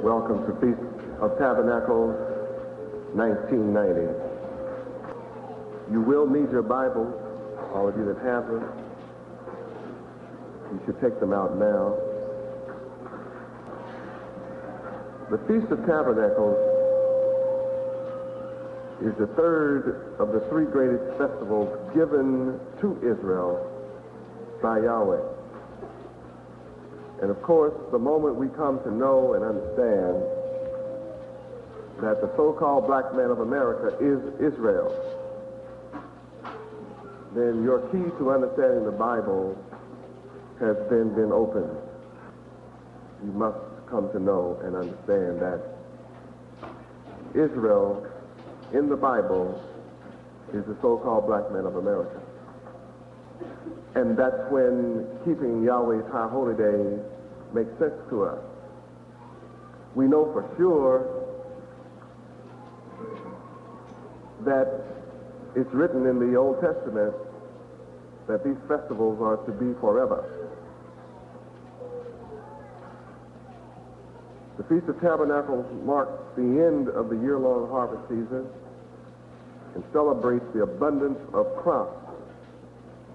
Welcome to Feast of Tabernacles 1990. You will need your Bibles, all of you that have them. You should take them out now. The Feast of Tabernacles is the third of the three greatest festivals given to Israel by Yahweh. And of course, the moment we come to know and understand that the so-called black man of America is Israel, then your key to understanding the Bible has been opened. You must come to know and understand that Israel in the Bible is the so-called black man of America. And that's when keeping Yahweh's high holy days makes sense to us. We know for sure that it's written in the Old Testament that these festivals are to be forever. The Feast of Tabernacles marks the end of the year-long harvest season and celebrates the abundance of crops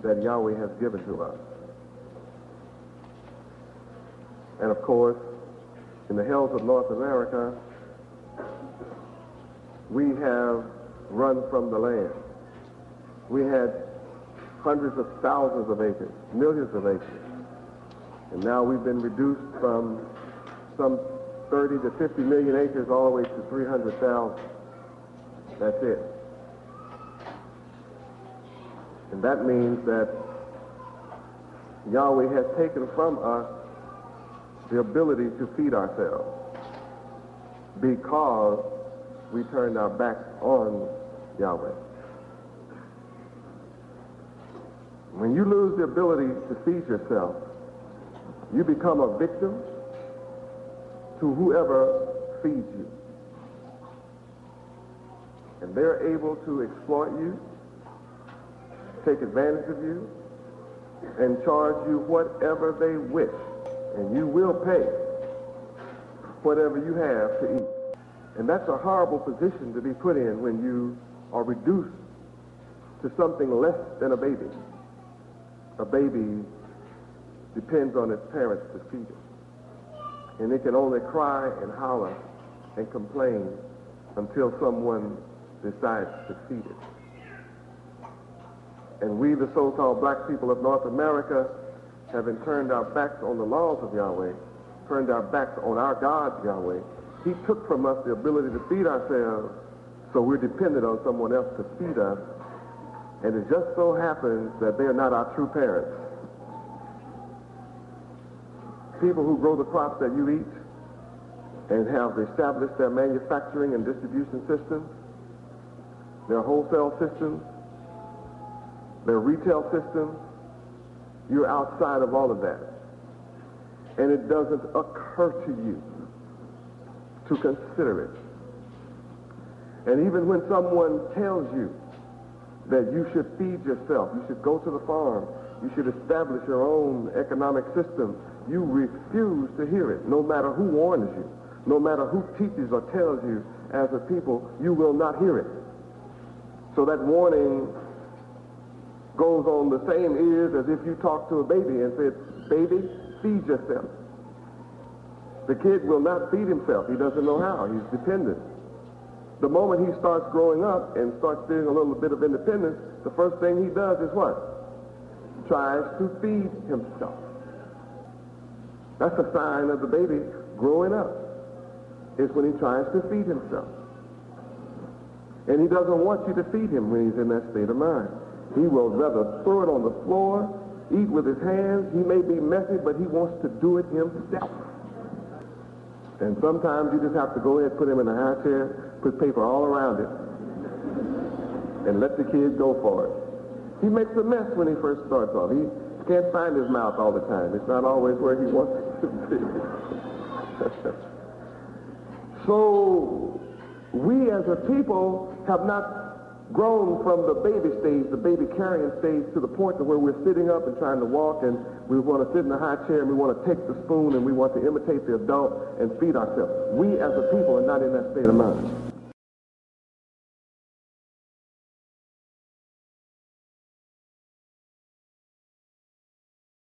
that Yahweh has given to us. And of course, in the hills of North America, we have run from the land. We had hundreds of thousands of acres, millions of acres. And now we've been reduced from some 30 to 50 million acres all the way to 300,000. That's it. And that means that Yahweh has taken from us the ability to feed ourselves because we turned our backs on Yahweh. When you lose the ability to feed yourself, you become a victim to whoever feeds you. And they're able to exploit you, take advantage of you, and charge you whatever they wish. And you will pay whatever you have to eat. And that's a horrible position to be put in when you are reduced to something less than a baby. A baby depends on its parents to feed it. And it can only cry and holler and complain until someone decides to feed it. And we, the so-called black people of North America, having turned our backs on the laws of Yahweh, turned our backs on our God, Yahweh, he took from us the ability to feed ourselves, so we're dependent on someone else to feed us. And it just so happens that they're not our true parents. People who grow the crops that you eat and have established their manufacturing and distribution systems, their wholesale systems, their retail systems, you're outside of all of that. And it doesn't occur to you to consider it. And even when someone tells you that you should feed yourself, you should go to the farm, you should establish your own economic system, you refuse to hear it, no matter who warns you, no matter who teaches or tells you as a people, you will not hear it. So that warning goes on the same ears as if you talk to a baby and said, baby, feed yourself. The kid will not feed himself. He doesn't know how. He's dependent. The moment he starts growing up and starts feeling a little bit of independence, the first thing he does is what? Tries to feed himself. That's a sign of the baby growing up, is when he tries to feed himself. And he doesn't want you to feed him when he's in that state of mind. He will rather throw it on the floor, eat with his hands. He may be messy, but he wants to do it himself. And sometimes you just have to go ahead, put him in a high chair, put paper all around it, and let the kid go for it. He makes a mess when he first starts off. He can't find his mouth all the time. It's not always where he wants it to be. So we as a people have not grown from the baby stage, the baby carrying stage, to the point to where we're sitting up and trying to walk, and we want to sit in a high chair, and we want to take the spoon, and we want to imitate the adult and feed ourselves. We as a people are not in that state of mind.